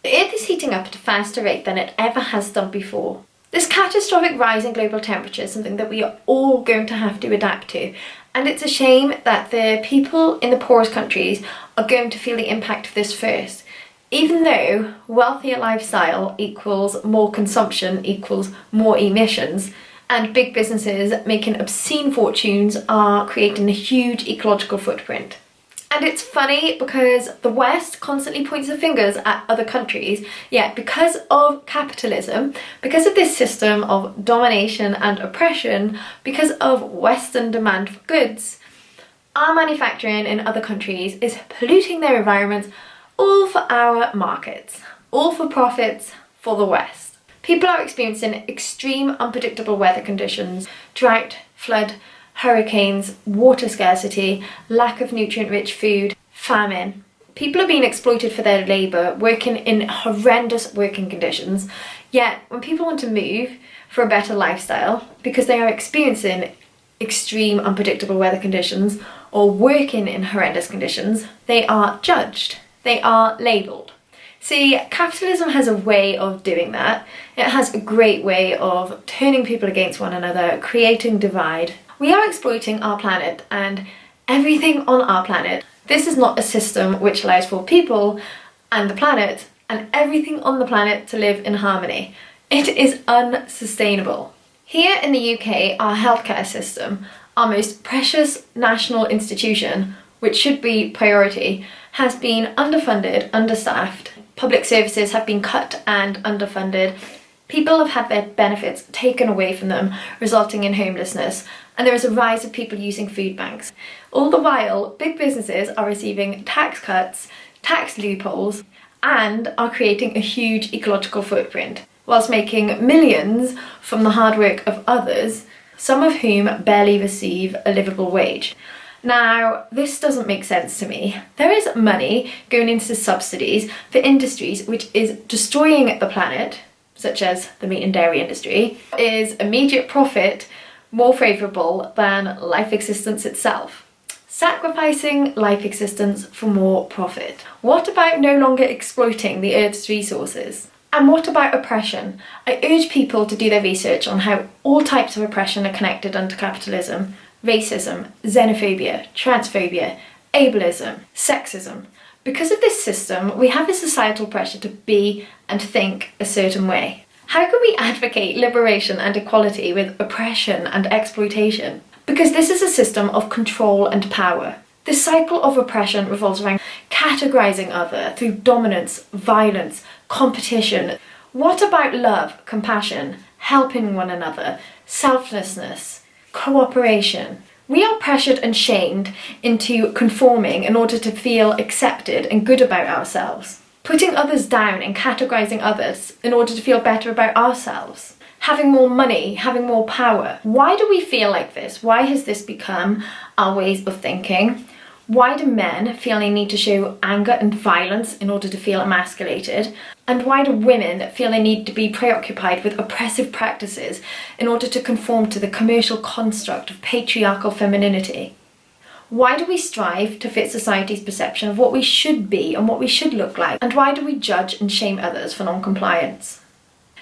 The Earth is heating up at a faster rate than it ever has done before. This catastrophic rise in global temperature is something that we are all going to have to adapt to, and it's a shame that the people in the poorest countries are going to feel the impact of this first. Even though wealthier lifestyle equals more consumption equals more emissions, and big businesses making obscene fortunes are creating a huge ecological footprint. And it's funny because the West constantly points the fingers at other countries, yet because of capitalism, because of this system of domination and oppression, because of Western demand for goods, our manufacturing in other countries is polluting their environments, all for our markets, all for profits for the West. People are experiencing extreme unpredictable weather conditions, drought, flood, hurricanes, water scarcity, lack of nutrient-rich food, famine. People are being exploited for their labour, working in horrendous working conditions, yet when people want to move for a better lifestyle because they are experiencing extreme unpredictable weather conditions or working in horrendous conditions, they are judged, they are labelled. See, capitalism has a way of doing that. It has a great way of turning people against one another, creating divide. We are exploiting our planet and everything on our planet. This is not a system which allows for people and the planet and everything on the planet to live in harmony. It is unsustainable. Here in the UK, our healthcare system, our most precious national institution, which should be priority, has been underfunded, understaffed. Public services have been cut and underfunded. People have had their benefits taken away from them, resulting in homelessness, and there is a rise of people using food banks. All the while, big businesses are receiving tax cuts, tax loopholes, and are creating a huge ecological footprint, whilst making millions from the hard work of others, some of whom barely receive a livable wage. Now, this doesn't make sense to me. There is money going into subsidies for industries which is destroying the planet, such as the meat and dairy industry. Is immediate profit more favourable than life existence itself? Sacrificing life existence for more profit. What about no longer exploiting the Earth's resources? And what about oppression? I urge people to do their research on how all types of oppression are connected under capitalism. Racism, xenophobia, transphobia, ableism, sexism. Because of this system, we have a societal pressure to be and think a certain way. How can we advocate liberation and equality with oppression and exploitation? Because this is a system of control and power. This cycle of oppression revolves around categorising other through dominance, violence, competition. What about love, compassion, helping one another, selflessness, cooperation? We are pressured and shamed into conforming in order to feel accepted and good about ourselves. Putting others down and categorising others in order to feel better about ourselves. Having more money, having more power. Why do we feel like this? Why has this become our ways of thinking? Why do men feel they need to show anger and violence in order to feel emasculated? And why do women feel they need to be preoccupied with oppressive practices in order to conform to the commercial construct of patriarchal femininity? Why do we strive to fit society's perception of what we should be and what we should look like? And why do we judge and shame others for non-compliance?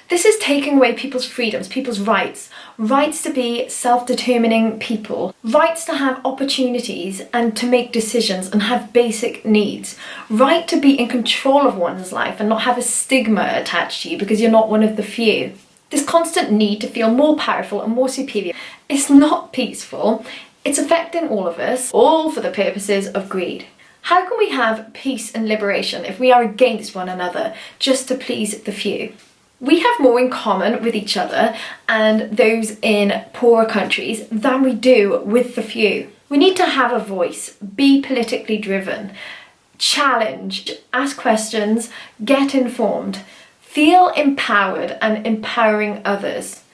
This is taking away people's freedoms, people's rights to be self-determining people, rights to have opportunities and to make decisions and have basic needs, right to be in control of one's life and not have a stigma attached to you because you're not one of the few. This constant need to feel more powerful and more superior is not peaceful. It's affecting all of us, all for the purposes of greed. How can we have peace and liberation if we are against one another just to please the few? We have more in common with each other and those in poorer countries than we do with the few. We need to have a voice, be politically driven, challenge, ask questions, get informed, feel empowered and empowering others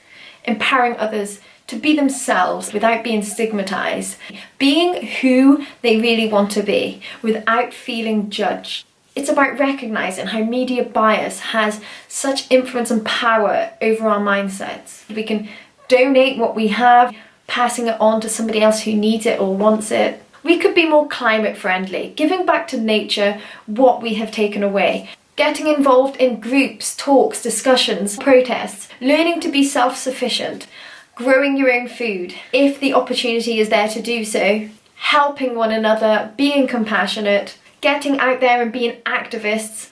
to be themselves without being stigmatised, being who they really want to be without feeling judged. It's about recognising how media bias has such influence and power over our mindsets. We can donate what we have, passing it on to somebody else who needs it or wants it. We could be more climate friendly, giving back to nature what we have taken away, getting involved in groups, talks, discussions, protests, learning to be self-sufficient, growing your own food, if the opportunity is there to do so, helping one another, being compassionate, getting out there and being activists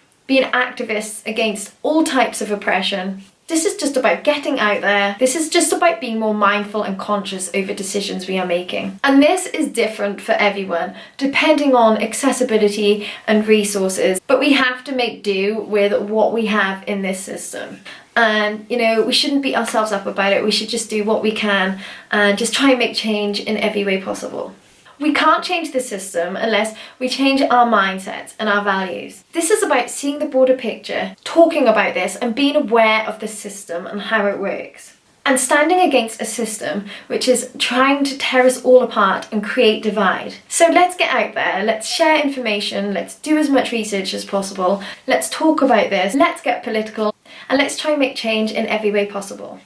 against all types of oppression. This is just about getting out there. This is just about being more mindful and conscious over decisions we are making. And this is different for everyone, depending on accessibility and resources. But we have to make do with what we have in this system. And, you know, we shouldn't beat ourselves up about it. We should just do what we can and just try and make change in every way possible. We can't change the system unless we change our mindsets and our values. This is about seeing the broader picture, talking about this and being aware of the system and how it works. And standing against a system which is trying to tear us all apart and create divide. So let's get out there, let's share information, let's do as much research as possible, let's talk about this, let's get political, and let's try and make change in every way possible.